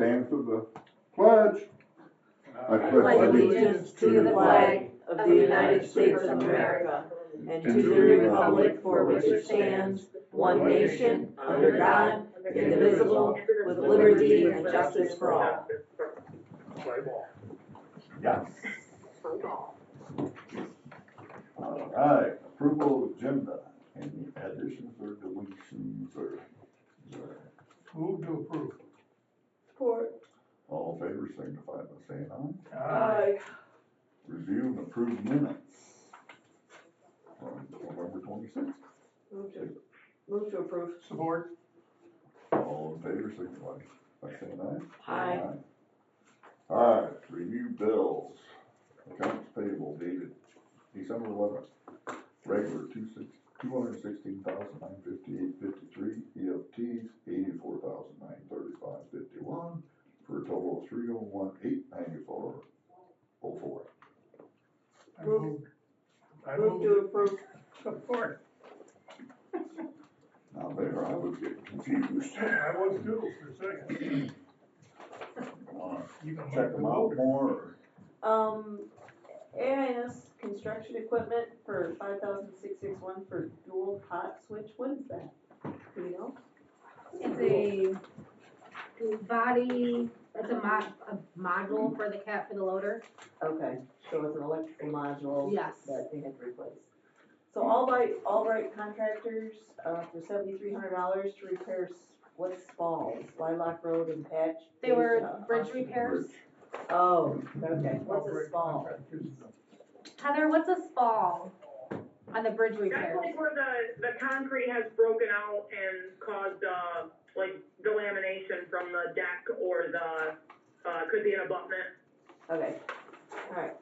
stand for the pledge. I pledge allegiance to the flag of the United States of America and to the republic for which it stands, one nation, under God, indivisible, with liberty and justice for all. Yes. All right, approval of agenda. Any additions or deletions or? Move to approve. Support. All in favor signify by saying aye. Aye. Review and approve minutes from November 26th. Move to approve. Support. All in favor signify by saying aye. Aye. All right, review bills. Accounts payable dated December 11th. Regular $216,958.53. EFTs $84,935.51 for a total of $301,894.04. I Move to approve. Support. Now there, I was getting confused. I was too for a second. Check them out more. AIS construction equipment for $5,661 for dual hot switch. What is that? Do you know? It's a body, it's a module for the cat for the loader. Okay, so it's an electrical module. Yes. That they had to replace. So all right contractors for $7,300 to repair what spalls, Lilac Road and Patch. They were bridge repairs. Oh, okay. What's a spall? Heather, what's a spall on the bridge repairs? That's like where the concrete has broken out and caused like delamination from the deck or the could be an abutment. Okay, all right.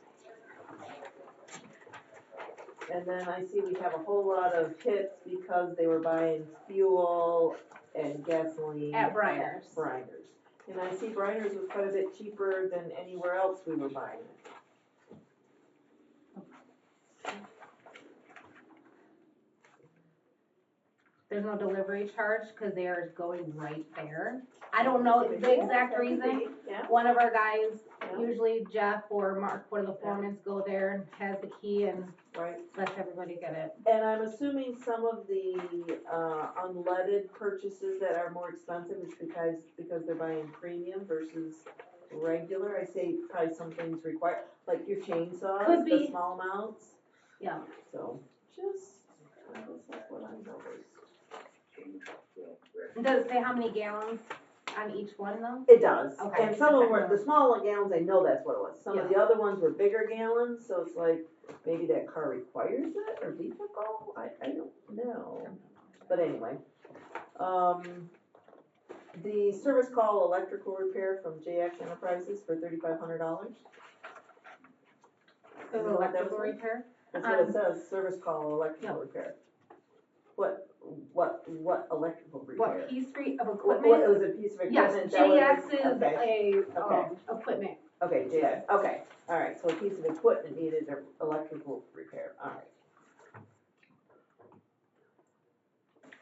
And then I see we have a whole lot of hits because they were buying fuel and gasoline. At Breiner's. Breiner's. And I see Breiner's was quite a bit cheaper than anywhere else we were buying it. There's no delivery charge because they are going right there. I don't know the exact reason. Yeah. One of our guys, usually Jeff or Mark, one of the foremen, go there and has the key and Right. lets everybody get it. And I'm assuming some of the unleaded purchases that are more expensive is because they're buying premium versus regular. I say probably some things require, like your chainsaws, Could be. the small amounts. Yeah. So I guess that's what I noticed. Does it say how many gallons on each one though? It does. Okay. And some of them were, the smaller gallons, I know that's what it was. Some of the other ones were bigger gallons, so it's like, maybe that car requires it or vehicle? I don't know. But anyway. The service call electrical repair from JX Enterprises for $3,500. Electrical repair? That's what it says, service call electrical repair. What electrical repair? What piece of What, equipment? it was a piece of Yes, equipment? JX is Okay. a equipment. Okay, JX, okay, all right, so a piece of equipment needed an electrical repair, all right.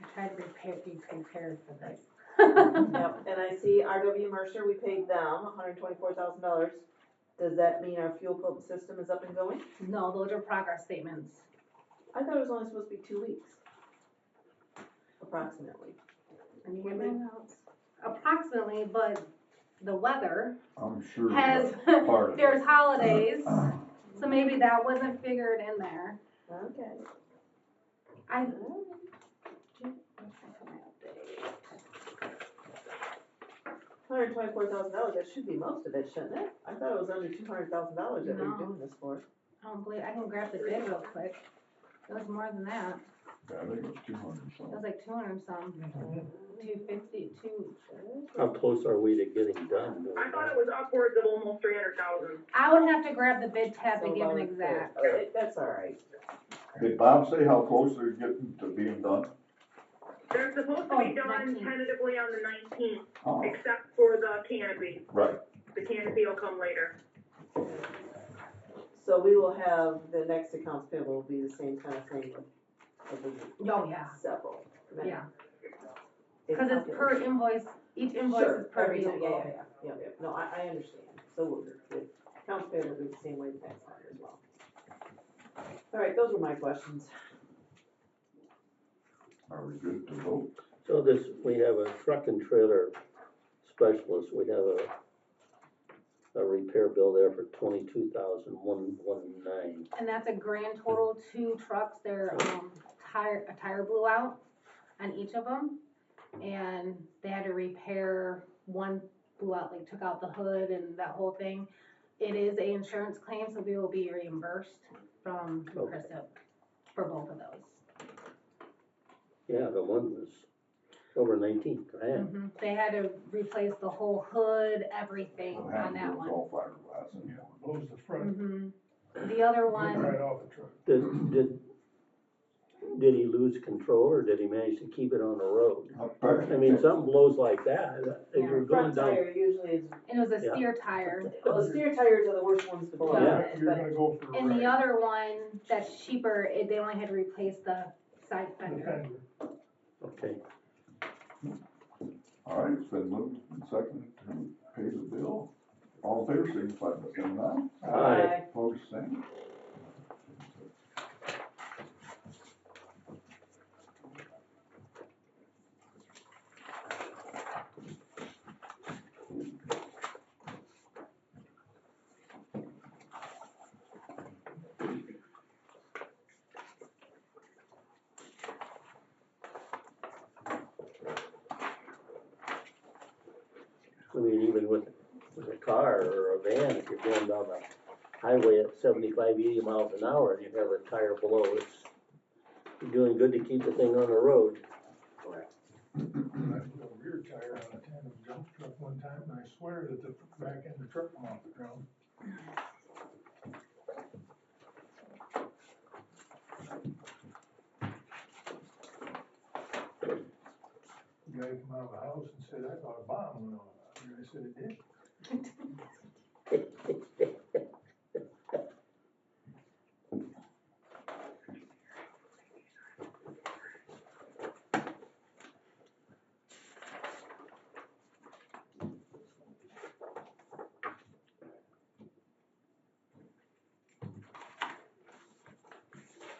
I tried to be prepared for this. Yep, and I see RW Mercer, we paid them $124,000. Does that mean our fuel pump system is up and going? No, those are progress statements. I thought it was only supposed to be 2 weeks. Approximately. Approximately, but the weather I'm sure has, that's part of it. there's holidays, so maybe that wasn't figured in there. Okay. $124,000, that should be most of it, shouldn't it? I thought it was under $200,000 that we were No. doing this for. I don't believe, I can grab the bid real quick. It was more than that. Yeah, I think it was 200 It something. was like 200 some. 250, How close are we to getting done? I thought it was upwards of almost 300,000. I would have to grab the bid tab to So give an about a exact. third. That's all right. Did Bob say how close they're getting to being done? They're supposed to be done 19th. tentatively on the 19th, Oh, except for the canopy. right. The canopy will come later. So we will have, the next accounts payable will be the same kind of thing with Oh, yeah, several. yeah. Because it's per invoice, each invoice Sure, is per every time, vehicle. yeah. no, I understand, so the accounts payable will be the same way the next time as well. All right, those were my questions. Are we good to vote? So this, we have a truck and trailer specialist, we have a repair bill there for 22,119. And that's a grand total, 2 trucks, a tire blew out on each of them. And they had to repair, one blew out, like took out the hood and that whole thing. It is a insurance claim, so we will be reimbursed from Krista for both of those. Yeah, the one was over 19 grand. They had to replace the whole hood, everything What on happened that to one. all fiberglass in here? Blows the front, The other one, right off the truck. Did he lose control or did he manage to keep it on the road? Up there. I mean, something blows like that, if you're going Front down. tire usually is, it was a Yeah. steer tire. well, steer tires are the worst ones to blow out, Yeah. You're gonna go for a And the ride. other one that's cheaper, they only had to replace the side The fender. fender. Okay, All right, it's been moved and seconded to pay the bill. All in favor, signify by saying aye. Aye. Opposed, same. I mean, even with a car or a van, if you're going down the highway at 75, 80 miles an hour and you have a tire below, you're doing good to keep the thing on the road. I put a rear tire on a tandem dump truck one time, and I swear that the back end of the truck come off the ground. The guy came out of the house and said, I thought a bomb went off. And I said, it did.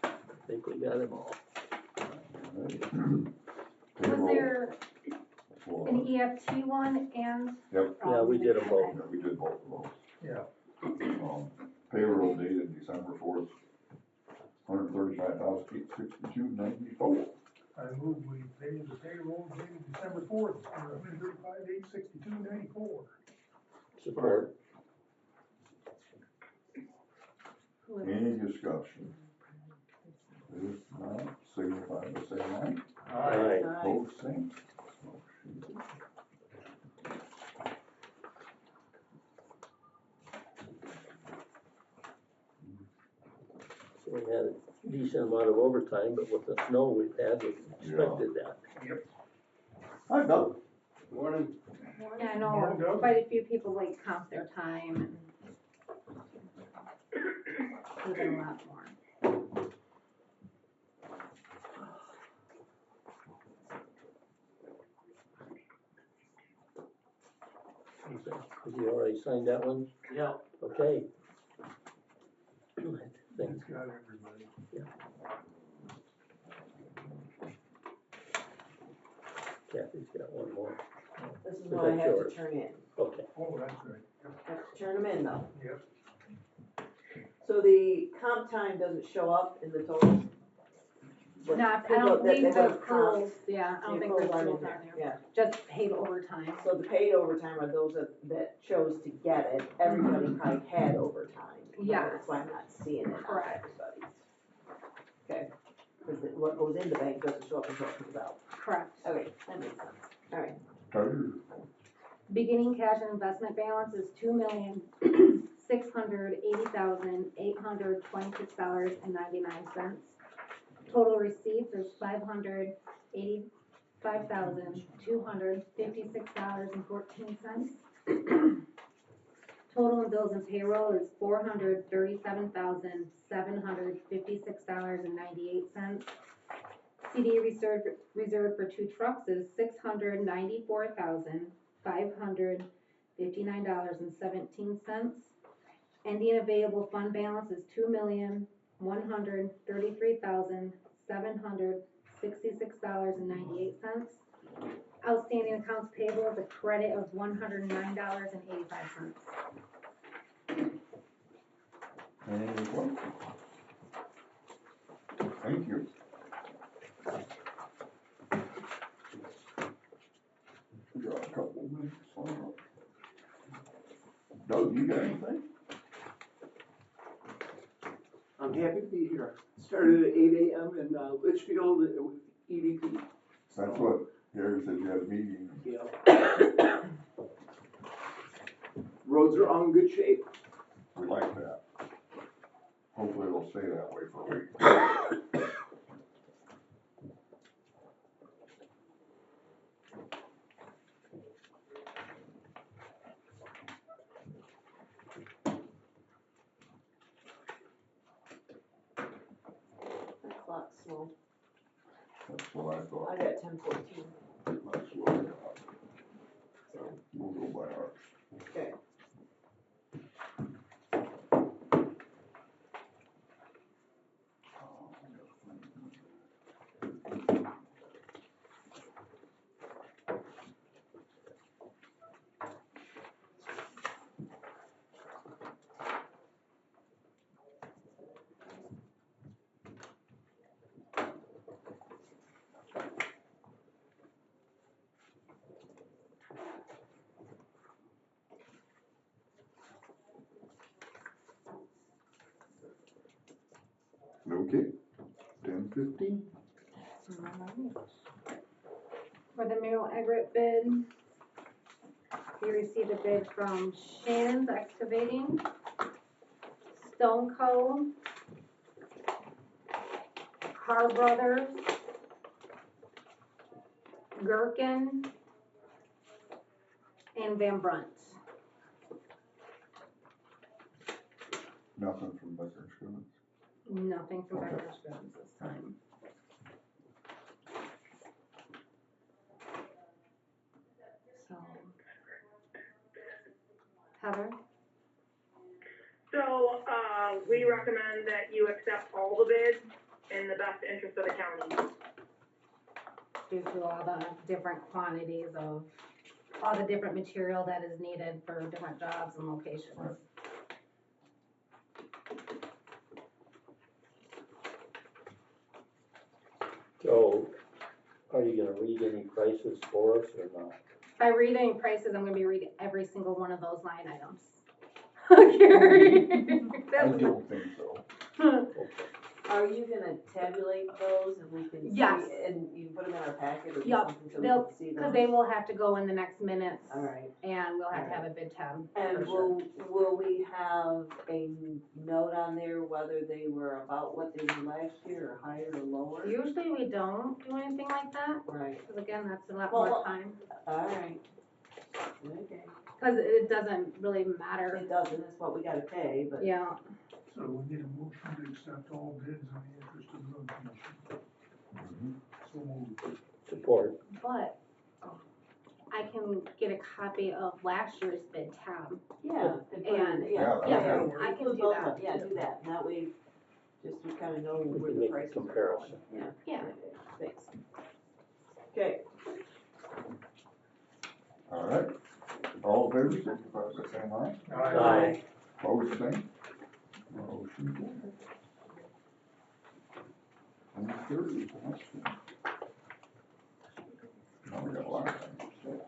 I think we got them all. Was there For- an EFT one and? Yep. Yeah, we did them both. Yeah, we did both of those. Yeah. Payroll dated December 4th, $135,862.94. I moved we paid the payroll dated December 4th, for $135,862.94. Support. Any discussion? If not, signify by saying aye. Aye. Opposed, same. So we had a decent amount of overtime, but with the snow we've had, we expected that. Hi, Doug. Morning. Yeah, I Morning, know, Doug. quite a few people like comp their time and. There's been a lot more. Has he already signed that one? Yeah. Okay. It's got everybody. Kathy's got one more. This is Is what I that have to yours? turn in. Okay. Oh, that's right. I have to turn them in though. Yep. So the comp time doesn't show up in the totals? What Not, I people don't that believe they the would've comped, accruals, yeah, I don't the think the accruals aren't in accruals are there, Yeah, just paid overtime. so the paid overtime are those that chose to get it, everybody probably had overtime. Yeah. That's why I'm not seeing it on Correct. everybody's. Okay, because what goes in the bank doesn't show up until it comes out. Correct. Okay, that makes sense, all right. Carter. Beginning cash and investment balance is $2,680,826.99. Total receipts is $585,256.14. Total in bills and payroll is $437,756.98. CD reserved for 2 trucks is $694,556.98. $59.17. Ending available fund balance is $2,133,766.98. Outstanding accounts payable is a credit of $109.85. Any questions? Thank you. We got a couple minutes. Doug, you got anything? I'm happy to be here. Started at 8 a.m. in Litchfield with EDP. That's what Gary said, you had a meeting. Yeah. Roads are all in good shape. We like that. Hopefully it'll stay that way for a week. The clock's slow. That's what I thought. I got 10:14. That's what I thought. So we'll go by ours. Okay. Okay, 10:15. For the mineral aggregate bid, we received a bid from Shannon's Excavating, Stone Co., Carr Brothers, Gherkin, and Van Brunt. Nothing from Becker Instruments. Nothing from Okay. Becker Instruments this time. So, Heather? So, we recommend that you accept all the bids in the best interest of the county. Due to all the different quantities of, all the different material that is needed for different jobs and locations. Right. So, are you gonna read any prices for us or not? By reading prices, I'm gonna be reading every single one of those line items. Gary. I don't think so. Are you gonna tabulate those and we can see? Yes. And you put them in our packet or Yup. something so we They'll- can see Cause them? they will have to go in the next minutes, All right. and we'll have to have a bid tab. And for sure. will we have a note on there whether they were about what they were last year or higher or lower? Usually we don't do anything like that, Right, cause again, that's a lot Well, more time, all right. Okay, cause it doesn't really matter, it doesn't, it's what we gotta pay, but. yeah. So we need a motion to accept all bids in the interest of the road commission. So moved. Support. But I can get a copy of last year's bid tab. Yeah. And- Yeah, Yeah, that'll work. I can Include do both that. of them. Yeah, do that, and that way, just we kinda know We where can the make a prices are going. comparison. Yeah. Yeah. Thanks. Okay, All right. All in favor, signify by saying aye. Aye. Opposed, same. Motion carried. And the third is the next one. Now we got a lot of things.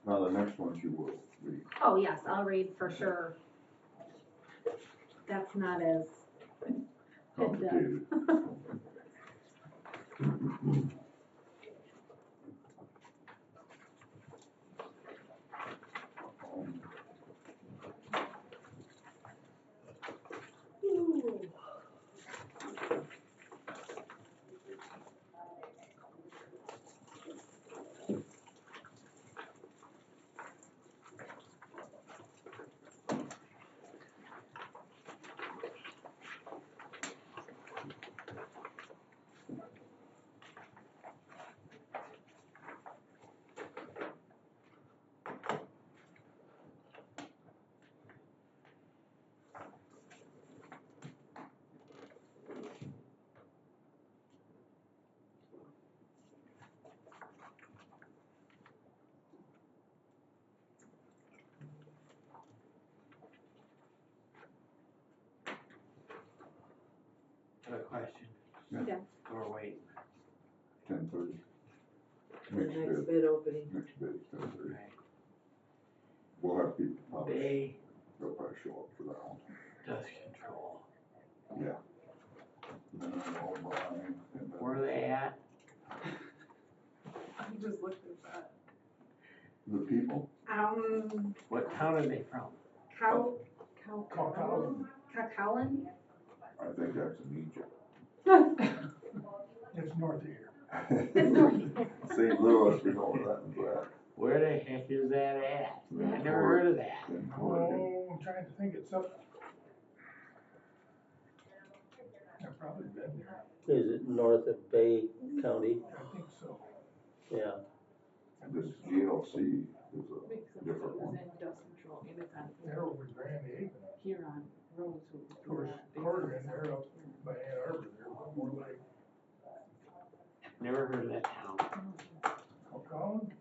Now the next ones you will read. Oh, yes, I'll read for sure. That's not as Complicated. discussion? Yeah. Or wait, 10:30. The Next next bid, bid opening. next bid, 10:30. right, We'll have people publish, Bay they'll probably show up for that one. dust control, Yeah. Then I'll O'Brien and then where are they at? I just looked at that. the people, What town are they from? Caucasian. Cacallan? I think that's in Egypt. It's north of here. St. Louis, we know where that one's at. Where the heck is that at? Yeah, I never heard of that. In Oregon. Oh, I'm trying to think, it's up. I've probably been there, Is it north of Bay County? I think so. Yeah, This GLC is a different one. Dust control, and it's on They're over Grand Haven, Huron Road, so. of course, Corrigan, they're up by Ann Arbor, they're more like Never heard of that town. Caucasian.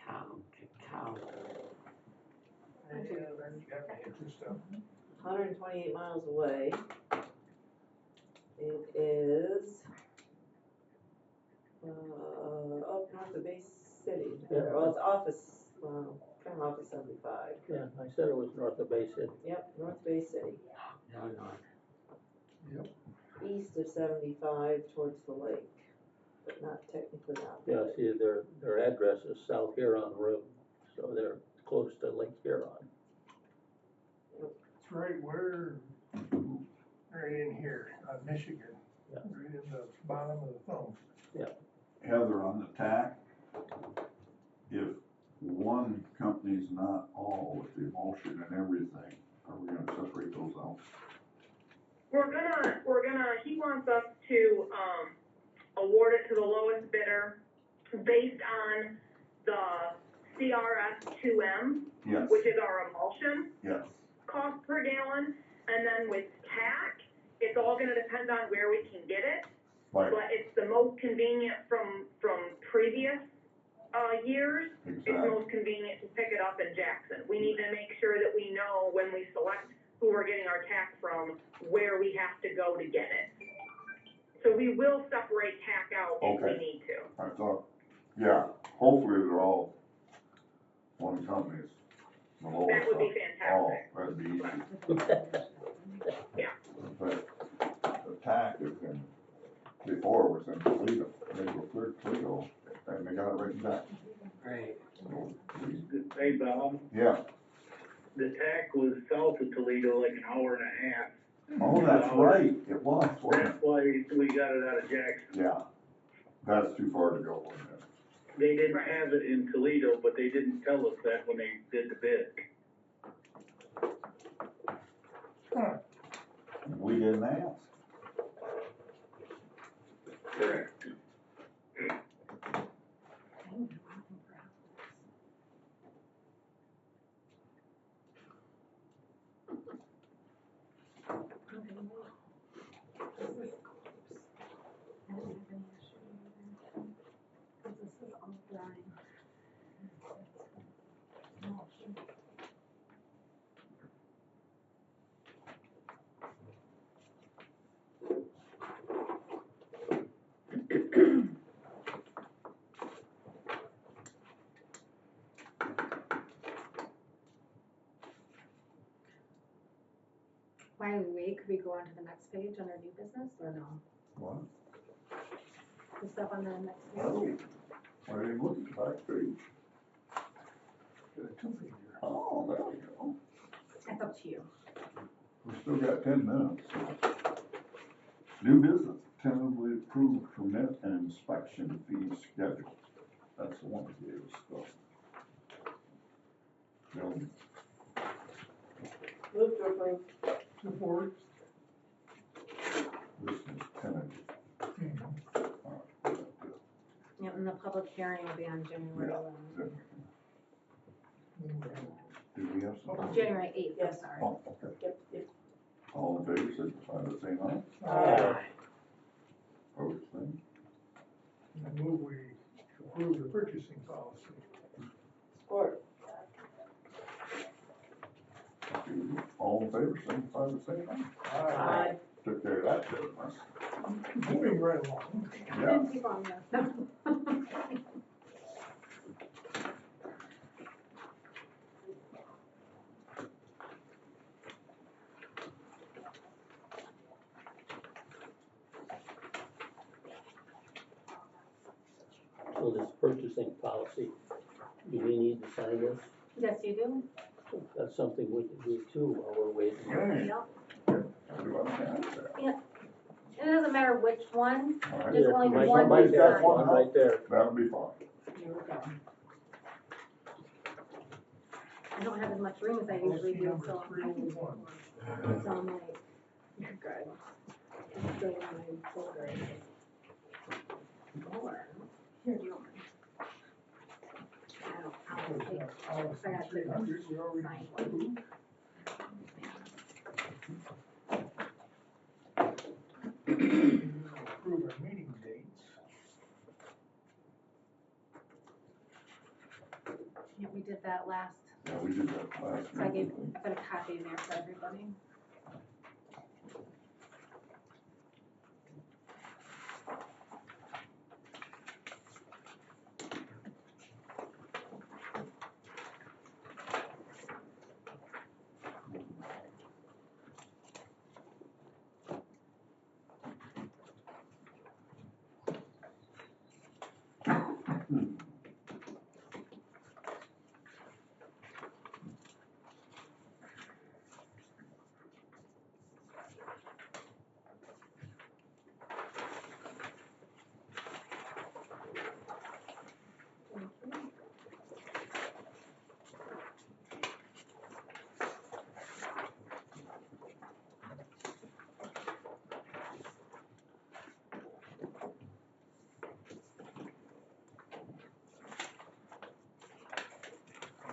Cacao. Got the interest of. 128 miles away. It is, up north of Bay City. Yeah. Well, it's office, kind of off of 75. yeah, I said it was north of Bay City. Yep, North Bay City. Illinois. Yep. East of 75 towards the lake, but not technically on the Yeah, lake. see, their address is South Huron Road, so they're close to Lake Huron. It's right where, right in here, Michigan, Yeah. right in the bottom of the thumb. Heather, on the TAC, if one company's not all with the emulsion and everything, are we gonna separate those out? He wants us to, award it to the lowest bidder based on the CRS 2M, Yes, which is our emulsion yes, cost per gallon. And then with TAC, it's all gonna depend on where we can get it. right, But it's the most convenient from previous, years. It's exactly, most convenient to pick it up in Jackson. We need to make sure that we know when we select who we're getting our tax from, where we have to go to get it. So we will separate TAC out if we Okay. need to. I thought, yeah, hopefully they're all one company's, the lowest. That would be Oh, fantastic. that'd be easy. Yeah. But the TAC is in, before it was in Toledo, they go through Toledo, and they got it written back. Right. So, Hey, Bob, yeah, the TAC was south of Toledo, like an hour and a half. oh, that's right, it was, wasn't That's why we got it out of Jackson. it? Yeah, that's too far to go, wasn't it? They didn't have it in Toledo, but they didn't tell us that when they did the bid. We didn't ask. Correct. While we wait, could we go on to the next page under new business or no? What? The stuff on the next Oh, page? I didn't look at the back page. Got a two-finger. Oh, there we go. That's up to you. We still got 10 minutes. So. New business, tentatively approved permit and inspection fee schedule. That's the one that gave us stuff. Building. Move to approve. Support. This is tentative. Yep, and the public hearing will be on January Yeah. 11th. Do we have some? January 8th, I'm Yes. sorry. Oh, okay. Yep. All in favor, signify by saying aye. Aye. Opposed, same. I move we approve the purchasing policy. Support. All in favor, signify by saying aye. Aye. Took care of that business. Moving right along. Yeah. Didn't take long enough. So this purchasing policy, do we need to sign this? Yes, you do. That's something we can do too while we're waiting. Right. Yep. Everybody has that. It doesn't matter which one, All right. just only Mike- one. Mike is got signed. one right there. That'll be fine. Here we go. I don't have as much room as I usually Policy do, number so. 301. It's on my, good. It's still in my folder. Or, here, do you want? I'll take, Policy I got 300, we already signed one. approved. Approve our meeting dates. Yeah, we did that last, Yeah, we did that last so I week. put a copy in there for everybody.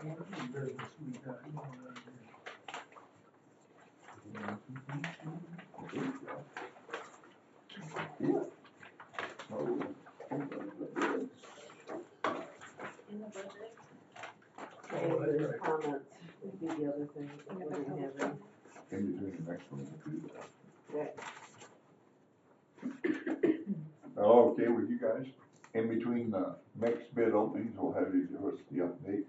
What business we got going on here? Yeah. So, In the budget. Oh, that's right. Comments would be the other thing, if we didn't have any. in between the next one, we'll do that. Okay. Okay with you guys? In between the next bid openings, we'll have you give us the update.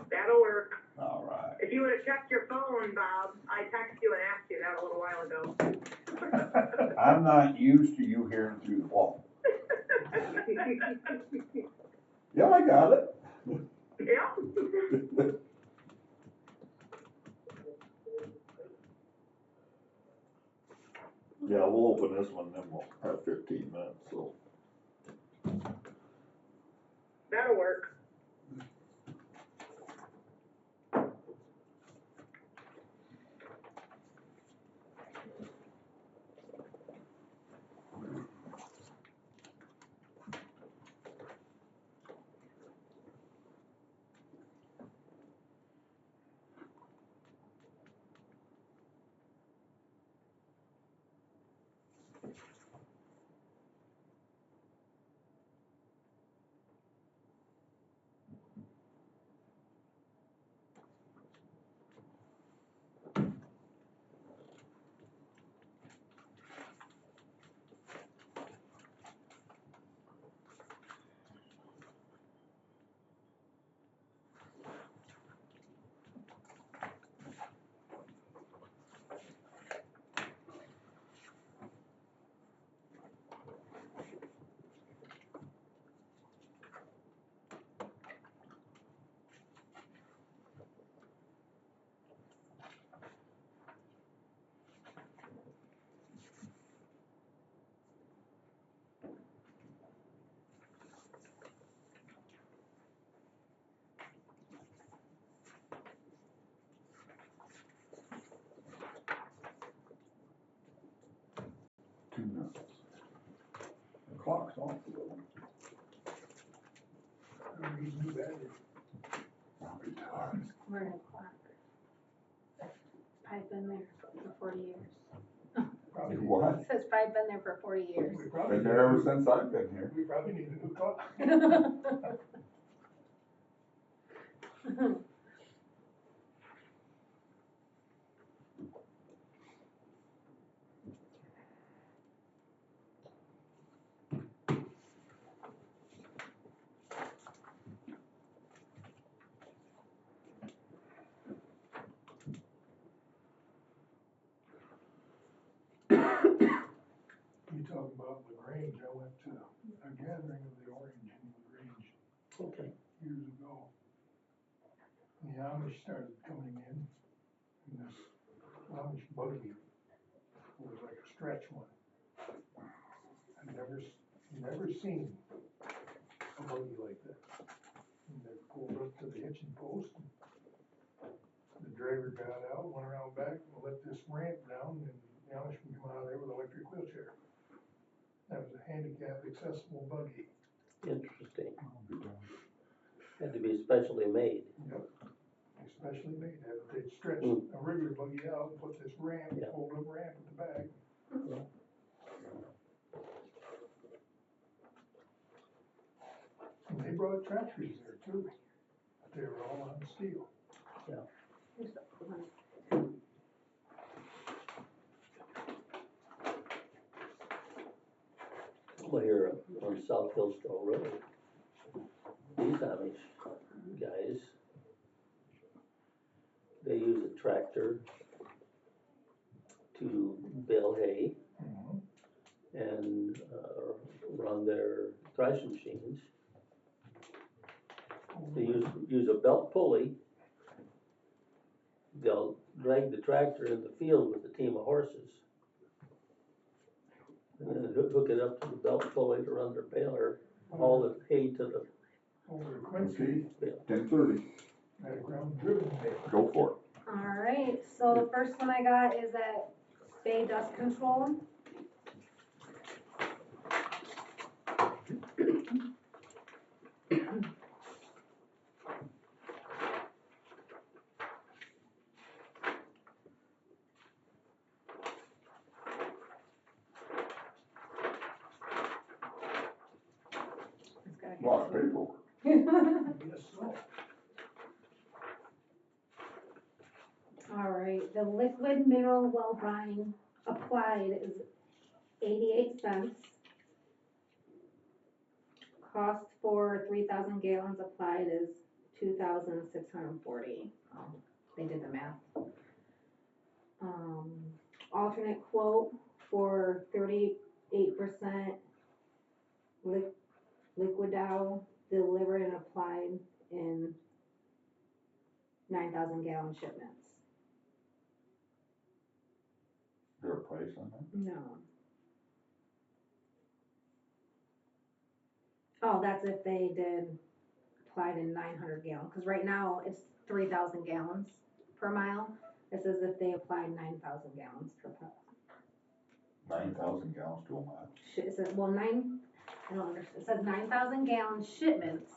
That'll work. All right. If you would've checked your phone, Bob, I texted you and asked you that a little while ago. I'm not used to you hearing through the wall. Yeah, I got it. Yeah. Yeah, we'll open this one, then we'll have 15 minutes, so. That'll work. The clock's off a little. I don't even do that. Probably tired. We're in a clock. I've been there for 40 years. Probably, What? It says I've been there for 40 years. we probably Been there ever since I've been here. We probably need a new clock. talking about LaGrange, I went to a gathering of the Orange in LaGrange Okay. years ago. And the Amish started coming in, and this Amish buggy was like a stretch one. I'd never seen a buggy like that. And they pulled up to the hitching post, and the driver got out, went around back, and let this ramp down, and the Amish can come out of there with an electric wheelchair. That was a handicap accessible buggy. Interesting. Had to be specially made. Yep. Especially made that, they'd stretch Mm. a regular buggy out and put this ramp, Yeah. fold up ramp at the back. Yeah. And they brought tractors there too, but they were all on steel. Well, here on South Hillsdale Road, these Amish guys, they use a tractor to bale hay and run their threshing machines. They use a belt pulley. They'll drag the tractor in the field with a team of horses. And then hook it up to the belt pulley to run their baler, haul the hay to the, Over to Quincy, Okay, 10:30, had a ground driven there. go for it. Alright, so the first one I got is at Bay Dust Control. It's gotta Lot of paperwork. Yes, so. Alright, the liquid mineral well brine applied is 88 cents. Cost for 3,000 gallons applied is 2,640. They did the math. Alternate quote for 38% liquid Dow delivered and applied in 9,000 gallon shipments. Is there a price on that? No. Oh, that's if they did applied in 900 gallons, because right now it's 3,000 gallons per mile. This is if they applied 9,000 gallons per mile. 9,000 gallons to a mile. It says, well, I don't understand. It says 9,000 gallon shipments,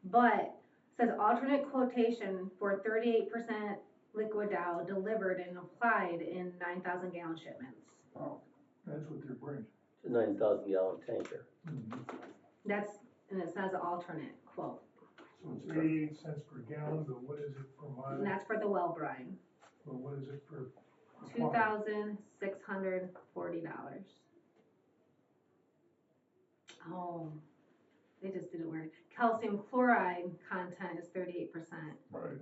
but it says alternate quotation for 38% liquid Dow delivered and applied in 9,000 gallon shipments. Oh, That's what they're bringing. it's a 9,000 gallon tanker. That's, and it says alternate quote. So it's 88 cents per gallon, but what is it per And mile? that's for the well brine. Or what is it per? $2,640. Oh, they just didn't work. Calcium chloride content is 38%. right.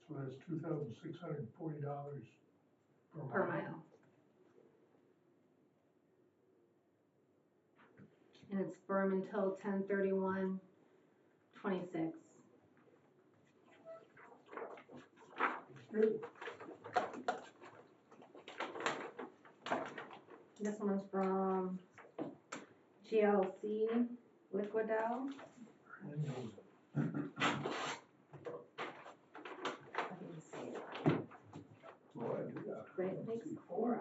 So that's $2,640 Per mile. And it's firm until 10/31/26. Good. This one's from GLC Liquid Dow. I didn't see it. Great Lakes chloride.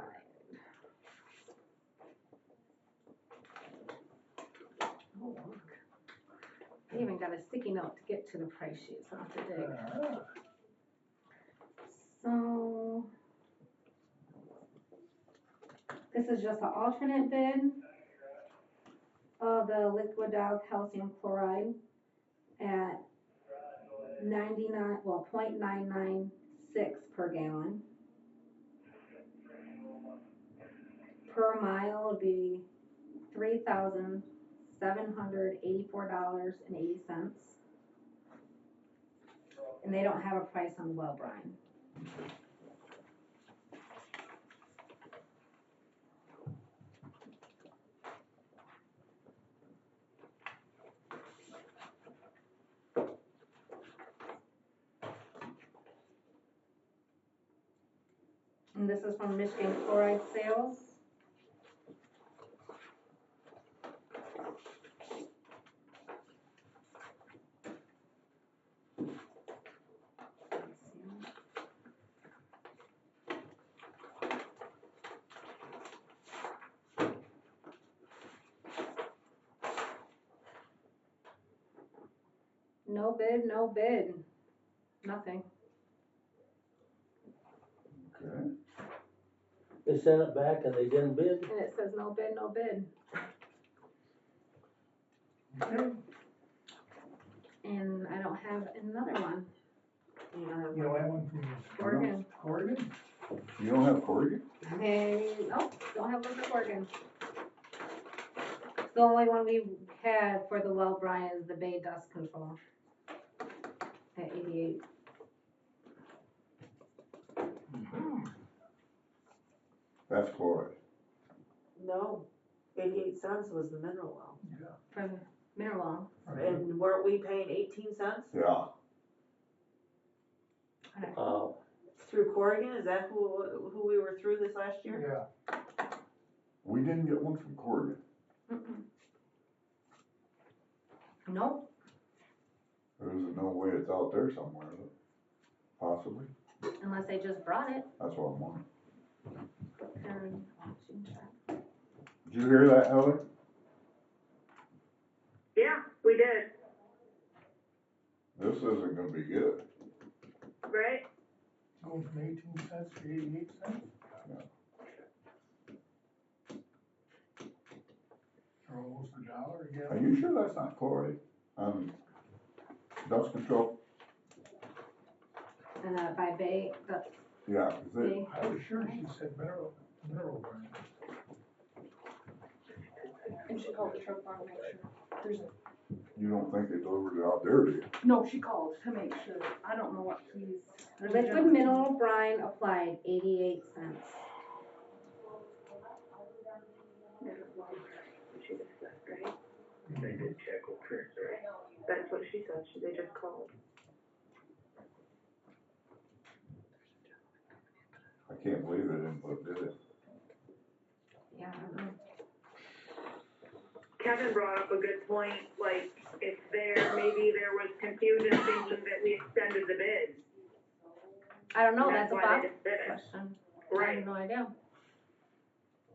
Oh, look. I even got a sticky note to get to the price sheet, so I have to dig. So, this is just an alternate bid of the liquid Dow calcium chloride at 0.996 per gallon. Per mile would be $3,784.80. And they don't have a price on well brine. And this is from Michigan Chloride Sales. No bid, no bid. Nothing. Okay. They sent it back and they didn't bid? And it says no bid, no bid. Okay, And I don't have another one. You don't have you don't have one from Oregon. Oregon? You don't have Corrigan? Nope, don't have one for Oregon. The only one we had for the well brine is the Bay Dust Control. At 88. That's chloride. No, 88 cents was the mineral well. Yeah. For the mineral well. And weren't we paying 18 cents Yeah. through Corrigan? Is that who we were through this last year? Yeah, We didn't get one from Corrigan. Nope. There's no way it's out there somewhere, is it? Possibly. Unless they just brought it. That's what I'm wondering. Check. Did you hear that, Heather? Yeah, we did, This isn't gonna be good. right? going from 18 cents to 88 cents? Or almost $1 Are again. you sure that's not chloride? Dust control? And by Bay, that's Yeah, is it? Bay. I was sure she said mineral brine. And she called the truck bar to make sure. There's a, You don't think they delivered it out there, do you? no, she called to make sure. I don't know what he's. there's a Liquid gentleman- mineral brine applied, 88 cents. She just said, right? They did check with Chris, right? That's what she said, they just called. I can't believe they didn't put it in. Yeah, I don't know. Kevin brought up a good point, like, if maybe there was confusion thinking that we extended the bid. I don't know, And that's a why Bob they just did it. question. I Right. have no idea.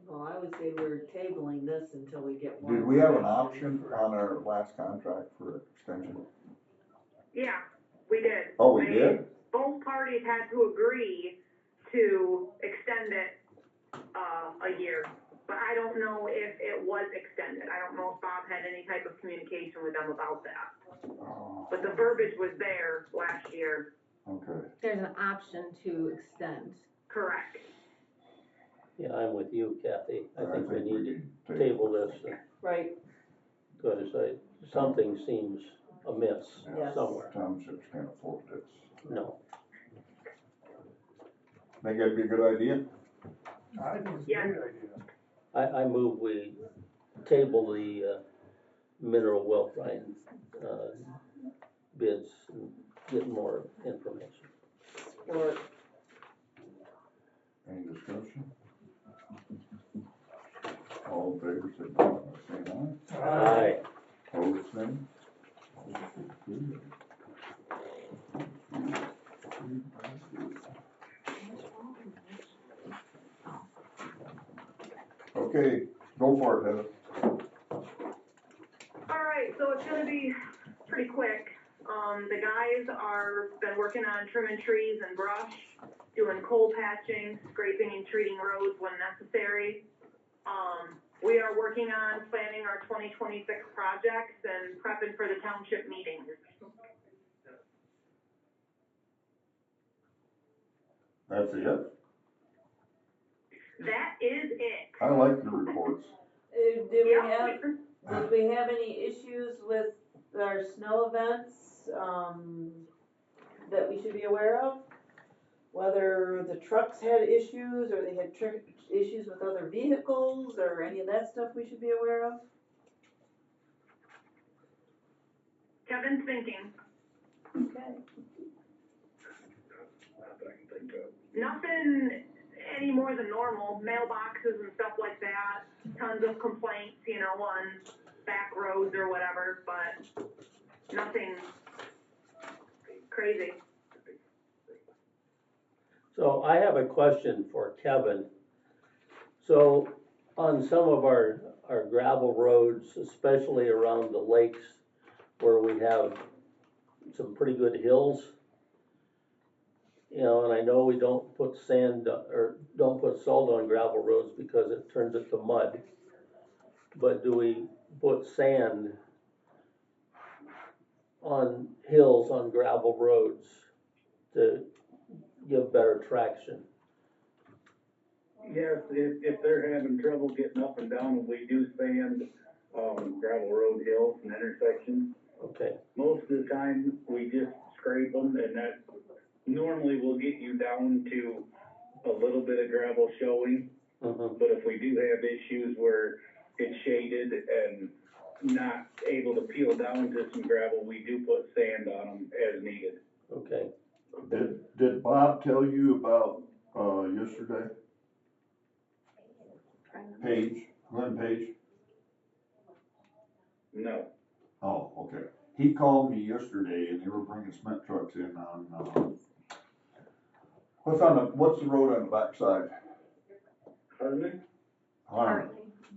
Well, I would say we're tabling this until we get one. Did we have an option on our last contract for extension? Yeah, we did. Oh, we did? Both parties had to agree to extend it, a year. But I don't know if it was extended. I don't know if Bob had any type of communication with them about that. Oh, But the verbiage was there last year. okay. There's an option to extend. Correct. Yeah, I'm with you, Kathy. I think we need to to table this, Right, because something seems amiss Yes. somewhere. Townships can't afford this. No. Think that'd be a good idea? I think it's a Yeah. great idea. I move we table the mineral well brine bids and get more information. or Any discussion? All in favor, signify by saying aye. Aye. Opposed, same. Okay, go for it, Heather. All right, so it's gonna be pretty quick. The guys been working on trimming trees and brush, doing coal patching, scraping and treating roads when necessary. We are working on planning our 2026 projects and prepping for the township meetings. That's it? That is it. I like the reports. did we have any issues with our snow events, that we should be aware of? Whether the trucks had issues, or they had issues with other vehicles, or any of that stuff we should be aware of? Kevin's thinking. Okay. Not that I can think of. Nothing any more than normal, mailboxes and stuff like that, tons of complaints, on back roads or whatever, but nothing crazy. So I have a question for Kevin. So on some of our gravel roads, especially around the lakes where we have some pretty good hills, and I know we don't put sand or don't put salt on gravel roads because it turns it to mud. But do we put sand on hills on gravel roads to give better traction? Yes, if they're having trouble getting up and down, we do sand, gravel road hills and intersections. Okay, Most of the time, we just scrape them, and that normally will get you down to a little bit of gravel showing. But if we do have issues where it's shaded and not able to peel down to some gravel, we do put sand on them as needed. okay. Did Bob tell you about, yesterday? Glenn Page? No. Oh, okay. He called me yesterday and they were bringing cement trucks in on, what's the road on the backside? Harmony? Harmony.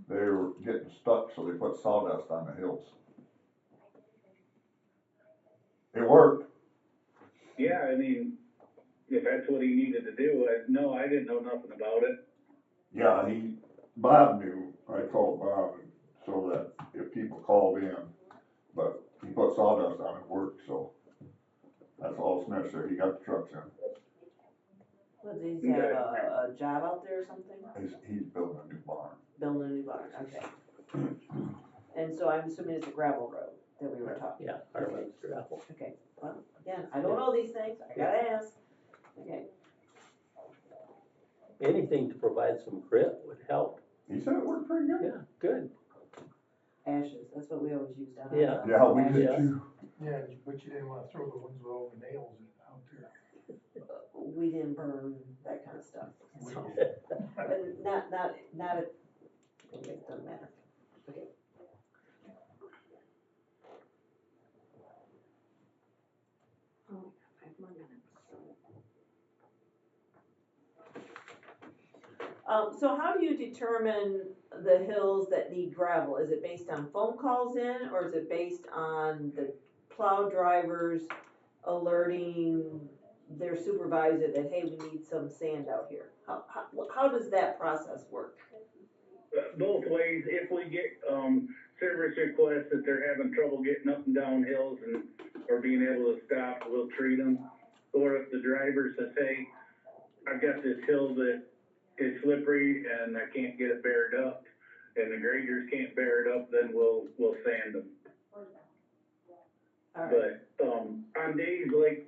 They were getting stuck, so they put sawdust on the hills. It worked. Yeah, I mean, if that's what he needed to do, no, I didn't know nothing about it. Yeah, Bob knew. I called Bob so that if people called in, but he put sawdust on it, worked, so that's all that's necessary. He got the trucks in. What, does he have a job out there or something? He's building a new barn. Building a new barn, okay. And so I'm assuming it's a gravel road that we were talking. Yeah, Harmon's gravel. Okay, well, again, I don't know these things, I gotta ask. Okay, Anything to provide some grit would help. He said it worked pretty good. Yeah, good. ashes, that's what we always use down Yeah. there. Yeah, we did Yeah. too. Yeah, but you didn't wanna throw the ones with all the nails out there. We didn't burn that kind of stuff, so, Well, but not a, okay, it doesn't matter. Okay. Oh, 5 more minutes. So how do you determine the hills that need gravel? Is it based on phone calls in, or is it based on the plow drivers alerting their supervisor that, hey, we need some sand out here? How does that process work? Both ways, if we get, service requests that they're having trouble getting up and down hills or being able to stop, we'll treat them. Or if the driver says, hey, I've got this hill that is slippery and I can't get it bared up, and the graders can't bear it up, then we'll sand them. All right. But, on days like,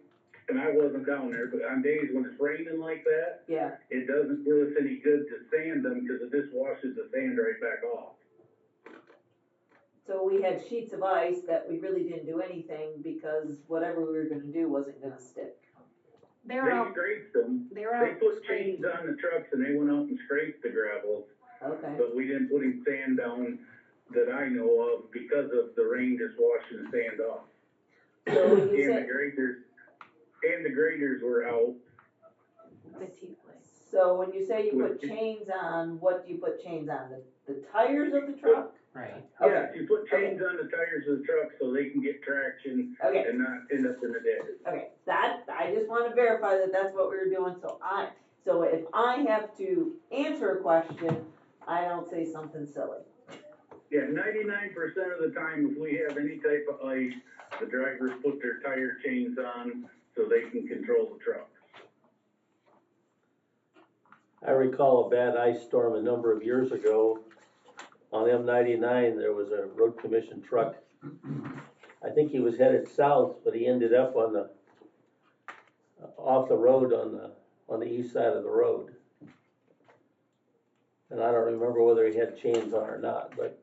and I wasn't down there, but on days when it's raining like that, Yeah, it doesn't do us any good to sand them because it just washes the sand right back off. so we had sheets of ice that we really didn't do anything because whatever we were gonna do wasn't gonna stick. They were They out, scraped them. they were They out put scraping. chains on the trucks and they went out and scraped the gravel, Okay, but we didn't put any sand down that I know of because of the rain just washing the sand off. so when you And say, the graders were out. so when you say you put chains on, what do you put chains on, the tires of the truck? Right. Yeah, you put chains on the tires of the truck so they can get traction Okay, and not end up in the ditch. okay, I just wanna verify that that's what we were doing, so if I have to answer a question, I don't say something silly. Yeah, 99% of the time, if we have any type of ice, the drivers put their tire chains on so they can control the truck. I recall a bad ice storm a number of years ago. On M99, there was a road commission truck. I think he was headed south, but he ended up off the road on the east side of the road. And I don't remember whether he had chains on or not, but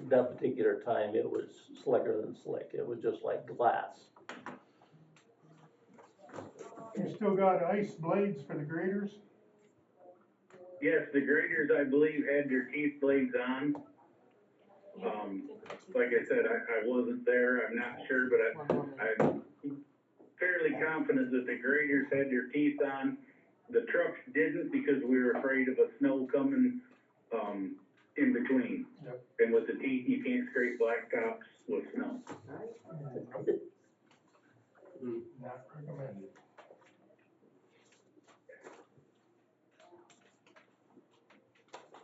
that particular time it was slicker than slick. It was just like glass. You still got ice blades for the graders? Yes, the graders, I believe, had their teeth blades on. Like I said, I wasn't there, I'm not sure, but I'm fairly confident that the graders had their teeth on. The trucks didn't because we were afraid of a snow coming, in between. Yep. And with the teeth, you can't scrape blacktops with snow. Not recommended.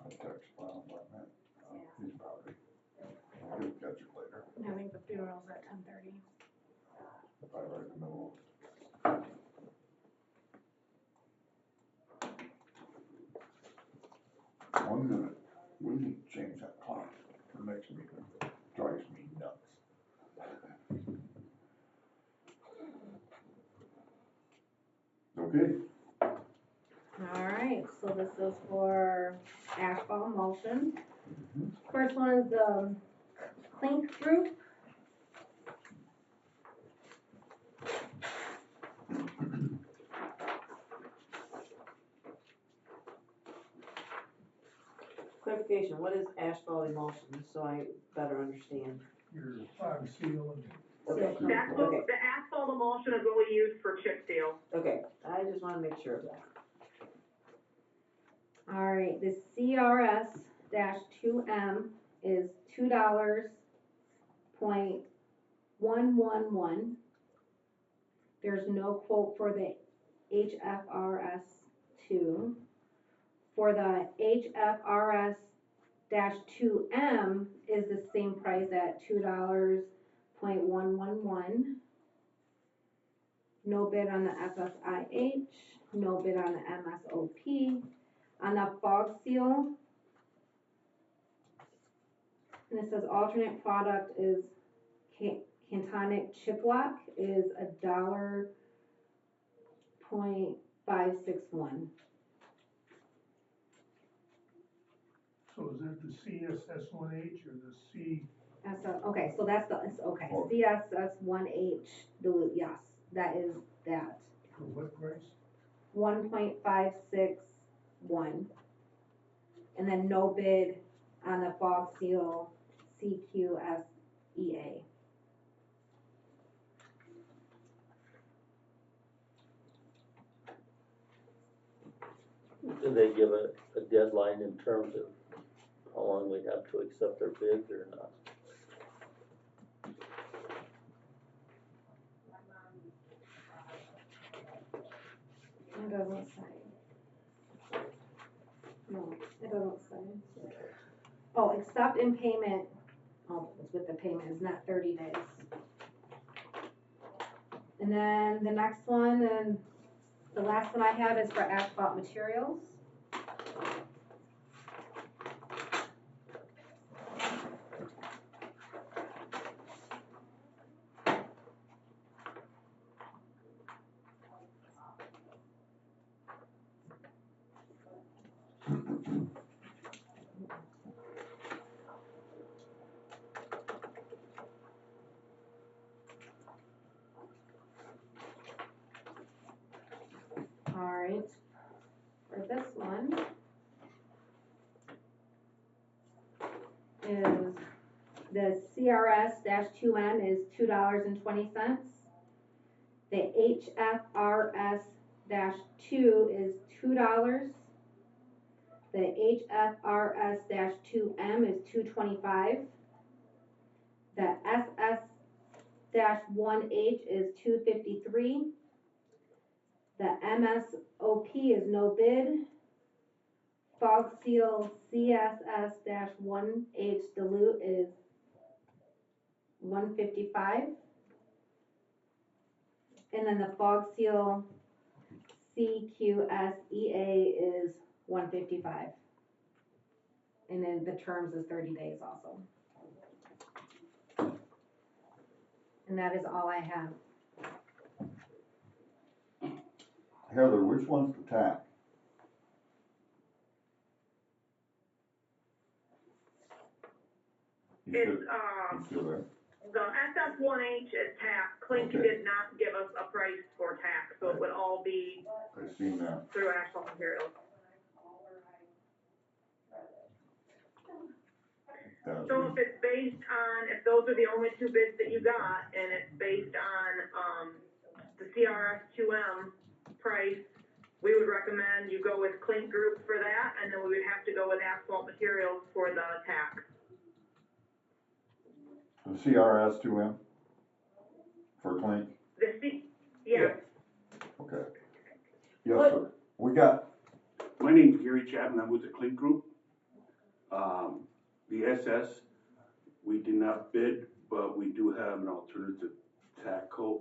I text Bob on that. He's probably, he'll catch it later, I think the funeral's at 10:30. probably right in the middle. One minute, we need to change that clock for next meeting, drives me nuts. Okay, All right, so this is for asphalt emulsion. First one is the Clink Group. Clarification, what is asphalt emulsion, so I better understand? Your fog seal and Okay, That's what, okay, the asphalt emulsion is what we use for chip seal. okay, I just wanna make sure of that. All right, the CRS-2M is $2.111. There's no quote for the HFRS-2. For the HFRS-2M is the same price at $2.111. No bid on the FSIH, no bid on the MSOP. On the fog seal, and it says alternate product is Cantonic chip lock is $1.561. so is that the CSS1H or the C? Okay, so that's the, okay, Oh. CSS1H dilute, yes, that is that. For what price? 1.561. And then no bid on the fog seal CQSEA. Did they give a deadline in terms of how long we'd have to accept their bids or not? It doesn't say. No, it doesn't say. Oh, except in payment, oh, it's with the payment, it's not 30 days. And then the next one, and the last one I have is for asphalt materials. All right, for this one is the CRS-2M is $2.20. The HFRS-2 is $2. The HFRS-2M is $2.25. The SS-1H is $2.53. The MSOP is no bid. Fog seal CSS-1H dilute is $1.55. And then the fog seal CQSEA is $1.55. And then the terms is 30 days also. And that is all I have. Heather, which one's the tack? You It's, still, you still there? the SS1H is tax. Clink Okay. did not give us a price for tax, so it would all be I seen that. through asphalt materials. So if it's based on, if those are the only two bids that you got, and it's based on, the CRS 2M price, we would recommend you go with Clink Group for that, and then we would have to go with Asphalt Materials for the tack. The CRS 2M for Clink, Yeah, okay. Yes, sir. We got, My name's Gary Chapman, I'm with the Clink Group. The SS, we did not bid, but we do have an alternative tack coat.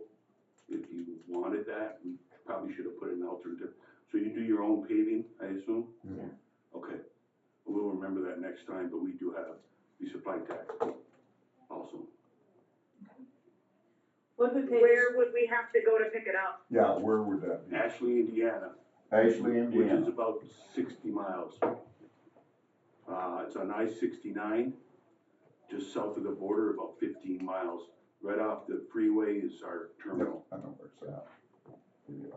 If you wanted that, we probably should have put in an alternative. So you do your own paving, I assume? Yeah. Okay, we'll remember that next time, but we do have, we supply tack also. What we pay? where would we have to go to pick it up? yeah, where would that be? Ashley, Indiana, Ashley, which is Indiana. about 60 miles. It's on I-69, just south of the border, about 15 miles. Right off the freeway is our terminal. I know where it's at. Yeah.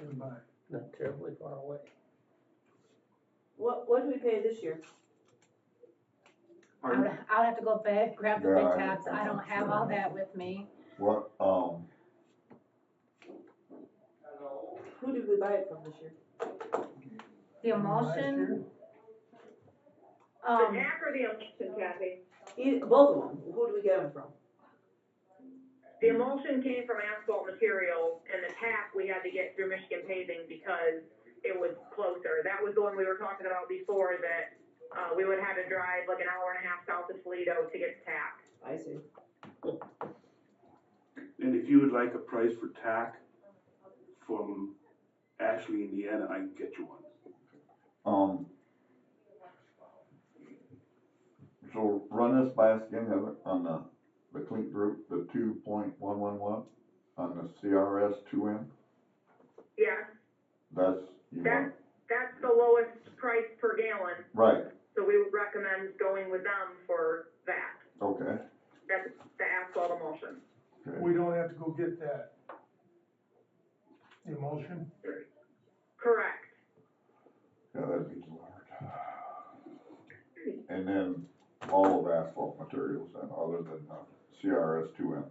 And by, Not terribly far away. What do we pay this year? I would have to go back, grab the Yeah, bid tabs, I don't have all that with me. What, Who did we buy it from this year? The emulsion, The tack or the emulsion, Kathy? Both of them, who do we get them from? The emulsion came from Asphalt Materials, and the tack we had to get through Michigan Paving because it was closer. That was the one we were talking about before, that, we would have to drive like an hour and a half south of Toledo to get the tack. I see. And if you would like a price for tack from Ashley, Indiana, I can get you one. so run this by us again, Heather, on the Clink Group, the 2.111 on the CRS 2M. Yeah, That's, you want, that's the lowest price per gallon, right, so we would recommend going with them for that. okay, That's the asphalt emulsion. okay. we don't have to go get that emulsion. Correct. Yeah, that'd be large. And then all of asphalt materials then, other than CRS 2M.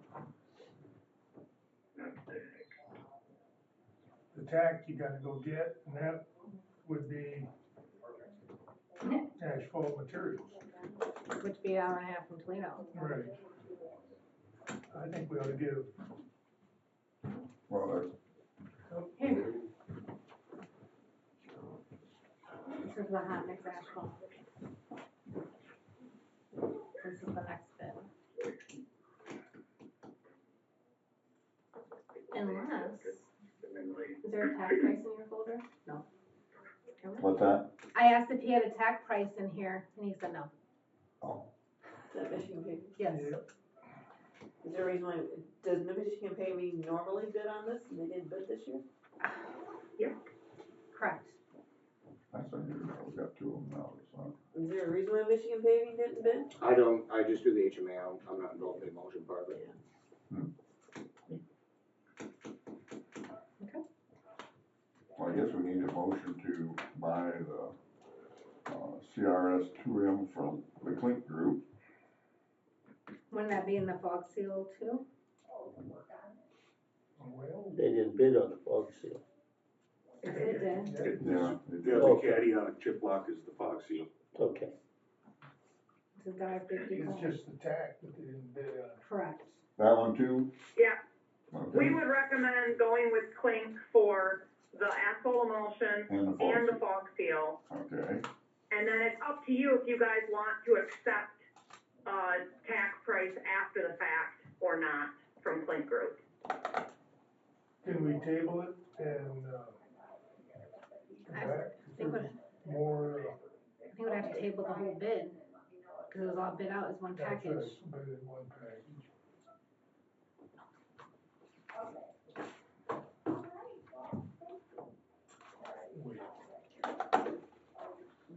The tack you gotta go get, and that would be asphalt materials. which would be an hour and a half from Toledo. Right. I think we ought to give, Well, Here. This is the hot mix asphalt. This is the next bid. Unless, is there a tax price in your folder? No. what's that? I asked if he had a tax price in here, and he said no. Oh, Is that Michigan Paving? Yes. Is there a reason why, does Michigan Paving normally bid on this and they didn't bid this year? Correct. that's unusual, we got two of them now, so. Is there a reason why Michigan Paving didn't bid? I just do the HMA, I'm not involved in the emulsion part of it. Well, I guess we need a motion to buy the CRS 2M from the Clink Group. Wouldn't that be in the fog seal too? well, They didn't bid on the fog seal. Yes, it did. Yeah. The other caddy on a chip block is the fog seal. Okay. It's $1.50. it's just the tack that they didn't bid on. Correct. That one too? Yeah, Okay. we would recommend going with Clink for the asphalt emulsion And the and the fog fog seal. Okay, And then it's up to you if you guys want to accept tax price after the fact or not from Clink Group. Can we table it and, come back? think what- More, I think we'd have to table the whole bid, because it was all bid out as one that's package. right, but in one package. Wait.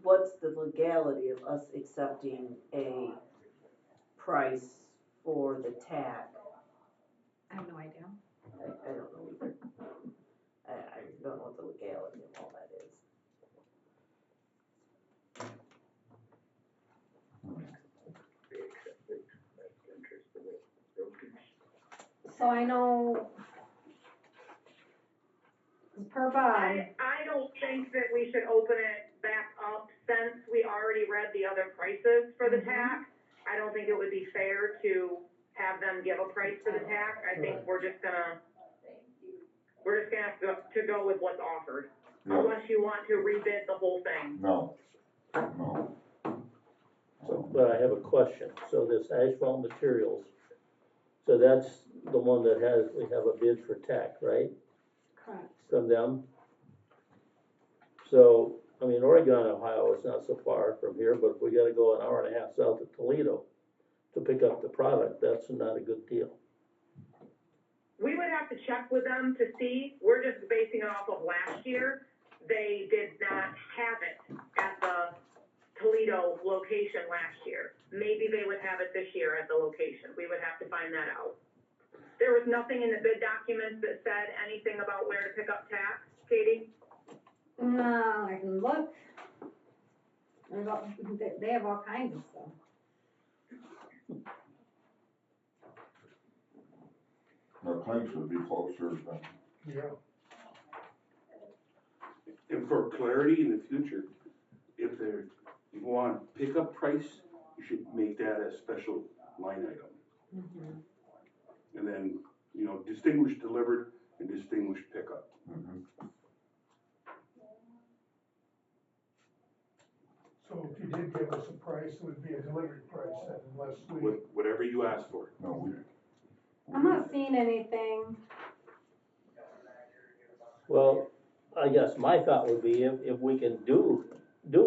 What's the legality of us accepting a price for the tack? I have no idea. I don't know either. I don't know what the legality of all that is. So I know, per bond, I don't think that we should open it back up since we already read the other prices for the tax. I don't think it would be fair to have them give a price for the tax. I think we're just gonna have to go with what's offered. Yeah. Unless you want to rebid the whole thing. No, no. So, but I have a question. So this asphalt materials, so that's the one that we have a bid for TAC, right? Correct. From them? So, I mean, Oregon, Ohio is not so far from here, but if we gotta go an hour and a half south of Toledo to pick up the product, that's not a good deal. We would have to check with them to see. We're just basing it off of last year. They did not have it at the Toledo location last year. Maybe they would have it this year at the location. We would have to find that out. There was nothing in the bid documents that said anything about where to pick up tax, Katie? no, I can look. There's all, they have all kinds of stuff. The claims would be closer than, Yeah. And for clarity in the future, if you want pickup price, you should make that a special line item. And then, distinguish delivered and distinguish pickup. So if you did give us a price, it would be a delivered price then, unless we, Whatever you ask for. no, we. I'm not seeing anything. Well, I guess my thought would be if we can do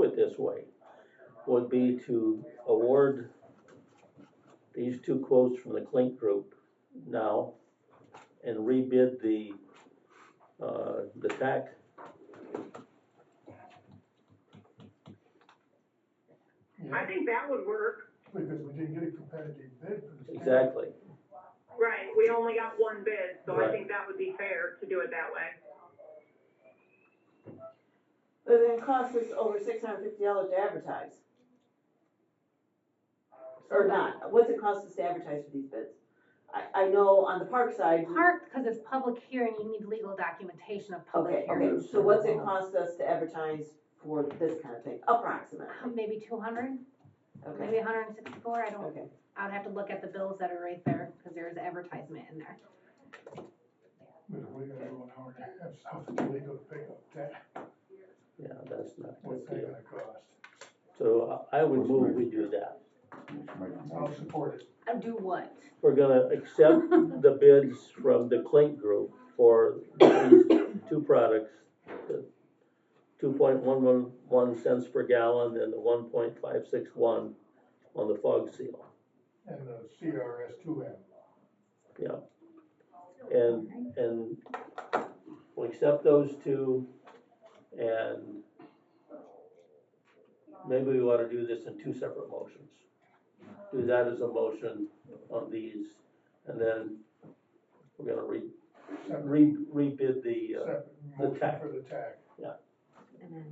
it this way, would be to award these two quotes from the Clink Group now and rebid the TAC. I think that would work. because we didn't get a competitive bid for the. Exactly. Right, we only got one bid, so I Right. think that would be fair to do it that way. But then it costs us over $650 to advertise. Or not, what's it cost us to advertise for these bids? I know on the park side. Park, because it's public hearing, you need legal documentation of public Okay, hearing. okay, so what's it cost us to advertise for this kind of thing, approximately? Maybe 200, Okay, maybe 164, I don't, okay. I'd have to look at the bills that are right there, because there's advertisement in there. But if we gotta go an hour and a half south of Toledo to pick up that, Yeah, that's not a what's good that deal. gonna cost? So I would move we do that. Let's make a I'll motion. support it. Do what? We're gonna accept the bids from the Clink Group for these two products, the 2.111 cents per gallon and the 1.561 on the fog seal. And the CRS2M. Yeah. And we'll accept those two, and maybe we ought to do this in two separate motions. Do that as a motion on these, and then we're gonna rebid the Separate the motion TAC. for the TAC. And then.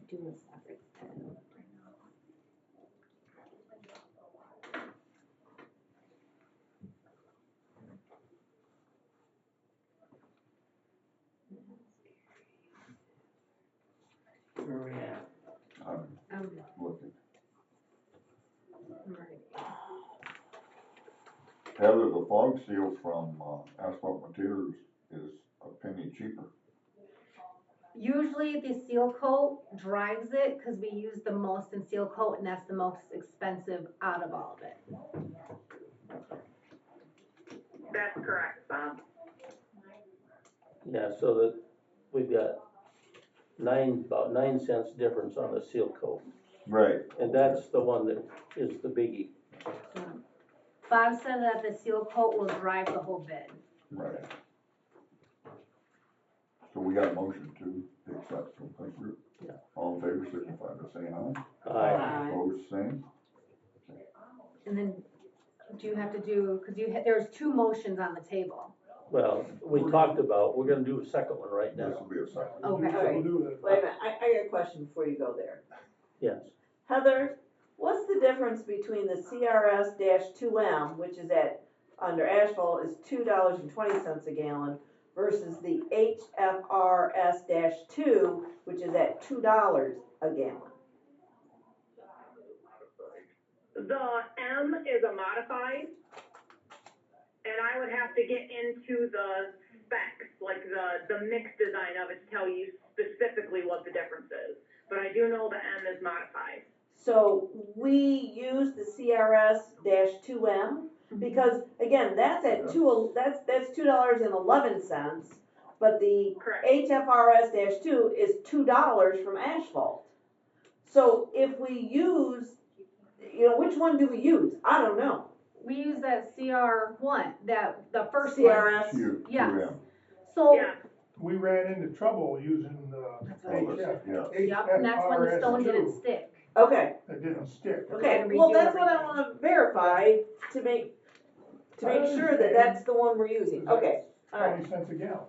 Do a separate. Where we at? I'm looking. Right. Heather, the fog seal from Asphalt Materials is a penny cheaper. Usually the seal coat drives it, because we use the most in seal coat, and that's the most expensive out of all of it. That's correct, Bob. Yeah, so that we've got about 9 cents difference on the seal coat. Right. And that's the one that is the biggie. Bob said that the seal coat will drive the whole bid. Right. So we got a motion to accept from Clink Group. Yeah. All in favor, signify by saying aye. Aye. Opposed, same. And then, do you have to do, because there's two motions on the table. Well, we talked about, we're gonna do a second one right This now. will be a second. Okay. We'll do the. Wait a minute, I got a question before you go there. Yes. Heather, what's the difference between the CRS-2M, which is under asphalt is $2.20 a gallon, versus the HFRS-2, which is at $2 a gallon? The M is a modified, and I would have to get into the specs, like the mix design of it to tell you specifically what the difference is. But I do know the M is modified. So we use the CRS-2M because again, that's at that's $2.11, but the Correct. HFRS-2 is $2 from asphalt. So if we use, which one do we use? I don't know. We use that CR1, the first CRS. one. Yes. 2M. So, Yeah. We ran into trouble using the Yeah. yep, and that's when the stone didn't HFRS2. stick. Okay. It didn't stick. Okay. And Well, redo that's what I everything. want to verify to make sure that that's the one we're using. Okay. All right. 20 cents a gallon.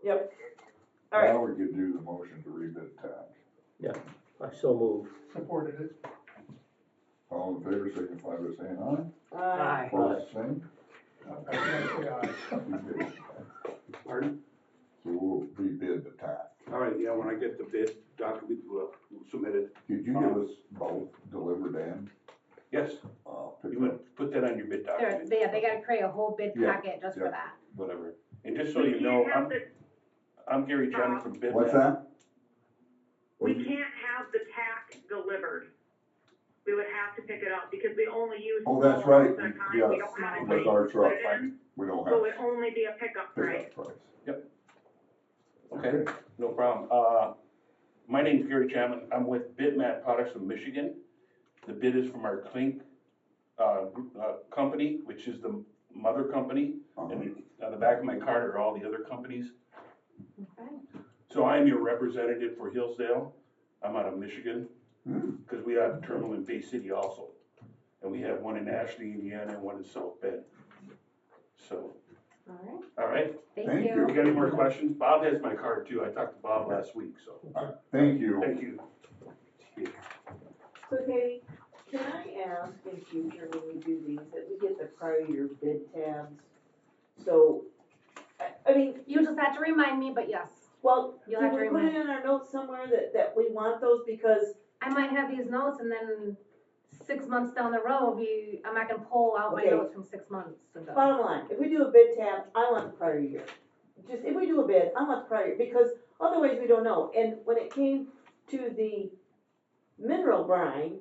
Yep. All right. Now we could do the motion to rebid tax. I so move. Supported it. All in favor, signify by saying aye. Aye. Opposed, same. I can't say aye. Rebid. Pardon? So we'll rebid the tax. All right, yeah, when I get the bid document, we'll submit it. Could you give us both delivered and, Yes, picked you up? would put that on your bid document, They gotta create a whole bid Yeah, packet just for yeah. that. whatever. And just so We you know, can't have I'm Gary Chapman from Bid. What's that? we can't have the tack delivered. We would have to pick it up because we only use Oh, small that's right. amounts at a time. Yes, We don't have a with tank our to put truck. it in, We don't so have it would only be a pickup price. pickup price. Okay, no problem. My name's Gary Chapman. I'm with Bitmat Products of Michigan. The bid is from our Clink, company, which is the mother company. And on the back of my card are all the other companies. Okay. So I am your representative for Hillsdale. I'm out of Michigan, because we have a terminal in Bay City also. And we have one in Ashley, Indiana, and one in South Bend. So, all right, Thank Thank you. you. you got any more questions? Bob has my card too. I talked to Bob last week, so. Thank you. Thank you. So Katie, can I ask in future when we do these, that we get the prior year bid tabs? So, I mean, You just have to remind me, but yes, well, You'll can have to we put it remind- in our notes somewhere that we want those because, I might have these notes and then 6 months down the road, I'm not gonna pull out my Okay. notes from 6 months ago. bottom line, if we do a bid tab, I want the prior year. Just, if we do a bid, I want the prior year, because otherwise we don't know. And when it came to the mineral brine,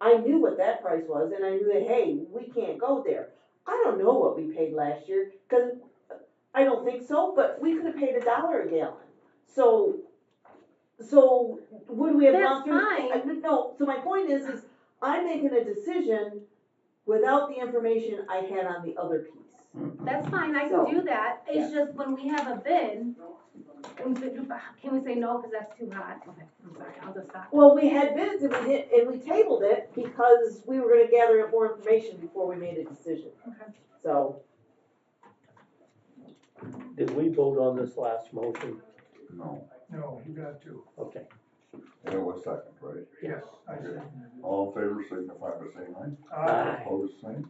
I knew what that price was, and I knew that, hey, we can't go there. I don't know what we paid last year, cause I don't think so, but we could have paid $1 a gallon. So would we have gone through? That's fine. No, so my point is I'm making a decision without the information I had on the other piece. That's fine, I So, can do that. It's yeah. just when we have a bid, can we say no, cause that's too hot? Okay, I'm sorry, I'll just stop. Well, we had bids and we tabled it because we were gonna gather up more information before we made a decision. Okay. So, Did we vote on this last motion? No, No, you got to. Okay. and it was second, right? Yes, I Okay. said. All in favor, signify by saying aye. Aye. Opposed, same.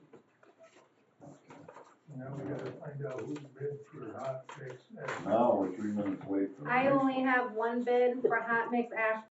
Now we gotta find out who's bid for hot mix. Now we're 3 minutes late. for the I next only have one bid for hot mix ash